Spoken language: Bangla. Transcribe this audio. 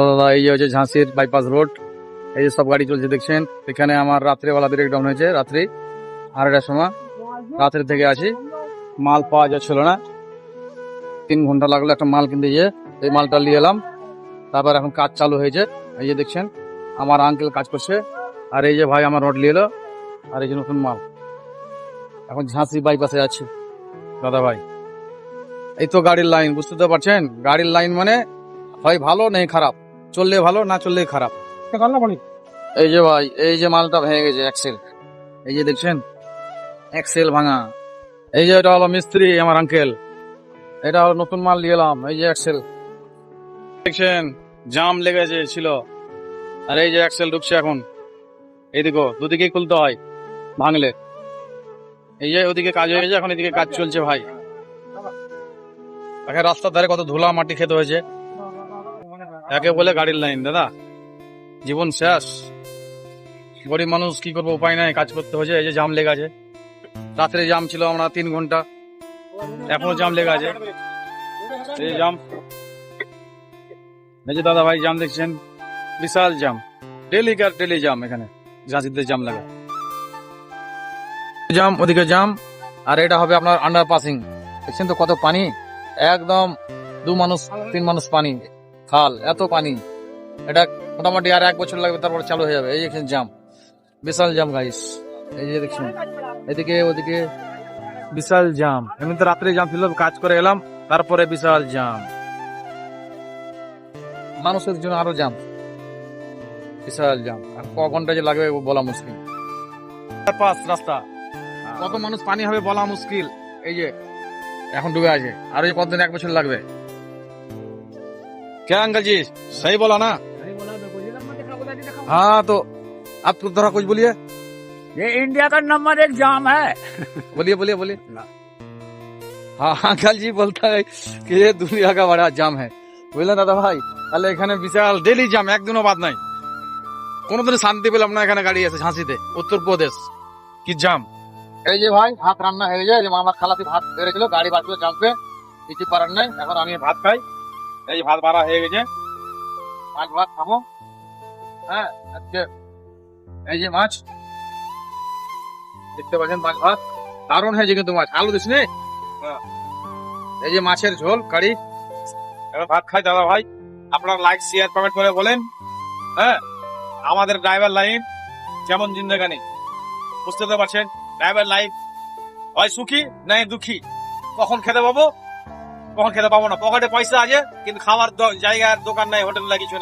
দাদা এই যে হচ্ছে ঝাঁসির বাইপাস রোড, এই যে সব গাড়ি চলছে দেখছেন। এখানে আমার রাত্রেবেলা ব্রেকডাউন হয়েছে, রাত্রি 2:30টার সময়। রাত্রে থেকে আছি, মাল পাওয়া যাচ্ছিল না, 3 ঘন্টা লাগলো একটা মাল কিনতে গিয়ে। এই মালটা নিয়ে এলাম, তারপর এখন কাজ চালু হয়েছে। এই যে দেখছেন আমার আঙ্কেল কাজ করছে, আর এই যে ভাই আমার রড নিয়ে এলো, আর এই যে নতুন মাল। এখন ঝাঁসি বাইপাসে আছে দাদা ভাই। এই তো গাড়ির লাইন, বুঝতে তো পারছেন, গাড়ির লাইন মানে হয় ভালো নেই খারাপ, চললে ভালো না চললে খারাপ। এই যে ভাই, এই যে মালটা ভেঙে গেছে এক্সেল, এই যে দেখছেন এক্সেল ভাঙা। এই যে এটা হলো মিস্ত্রি আমার আঙ্কেল, এটা হলো নতুন মাল নিয়ে এলাম। এই যে এক্সেল দেখছেন, জাম লেগেছে ছিল, আর এই যে এক্সেল ঢুকছে এখন। এইদিকে দুদিকেই খুলতে হয় ভাঙলে। এই যে ওদিকে কাজ হয়ে গেছে, এখন এদিকে কাজ চলছে ভাই। এখন রাস্তার ধারে কত ধুলা মাটি খেতে হয়েছে, একে বলে গাড়ির লাইন। দাদা জীবন শেষ, গরিব মানুষ কি করবো, উপায় নাই, কাজ করতে হয়েছে। এই যে জাম লেগে আছে, রাত্রে জাম ছিল আমরা 3 ঘন্টা, এখনো জাম লেগে আছে। এই জাম, এই যে দাদা ভাই জাম দেখছেন, বিশাল জাম, ডেলি কার ডেলি জাম। এখানে ঝাঁসিতে জাম লাগা, জাম ওদিকে জাম। আর এটা হবে আপনার আন্ডার পাসিং, দেখছেন তো কত পানি, একদম 2 মানুষ 3 মানুষ পানি, খাল এত পানি। এটা মোটামুটি আর 1 বছর লাগবে, তারপর চালু হয়ে যাবে। এই এখানে জাম, বিশাল জাম গাইস। এই যে দেখছেন এদিকে ওদিকে বিশাল জাম। এমনিতে রাত্রে জাম ছিল, কাজ করে এলাম, তারপরে বিশাল জাম। মানুষের জন্য আরো জাম, বিশাল জাম। আর ক ঘন্টা যে লাগবে বলা মুশকিল। পাস রাস্তা, কত মানুষ পানি হবে বলা মুশকিল। এই যে এখন ডুবে আছে, আর এই কতদিন 1 বছর লাগবে। क्या अंकल जी सही बोला ना? हाँ तो आप थोड़ा कुछ बोलिए। ये इंडिया का नंबर 1 जाम है। बोलिए बोलिए बोलिए। हाँ अंकल जी बोलता है कि ये दुनिया का बड़ा জাম है, বুঝলেন দাদা ভাই। তাহলে এখানে বিশাল ডেলি জাম, একদিনও বাদ নাই। কোনোদিন শান্তি পেলাম না, এখানে গাড়ি আছে ঝাঁসিতে, উত্তরপ্রদেশ কি জাম। এই যে ভাই ভাত রান্না হয়ে যায়, যে আমার খালাতে ভাত বেড়েছিল, গাড়ি বাঁচবে জামপে, কিছু করার নাই। এখন আমি ভাত খাই, এই যে ভাত বাড়া হয়ে গেছে, মাছ ভাত খাবো। হ্যাঁ আজকে এই যে মাছ দেখতে পাচ্ছেন, মাছ ভাত দারুণ হয়েছে কিন্তু, মাছ আলু দিস নি। এই যে মাছের ঝোল কারি, এবার ভাত খাই দাদা ভাই। আপনারা লাইক শেয়ার কমেন্ট করে বলেন, হ্যাঁ আমাদের ড্রাইভার লাইফ যেমন জিন্দেগানি, বুঝতে তো পারছেন। ড্রাইভার লাইফ হয় সুখী নাই দুঃখী, কখন খেতে পাবো কখন খেতে পাবো না। পকেটে পয়সা আছে কিন্তু খাওয়ার জায়গার দোকান নাই, হোটেল নাই, কিছু নাই।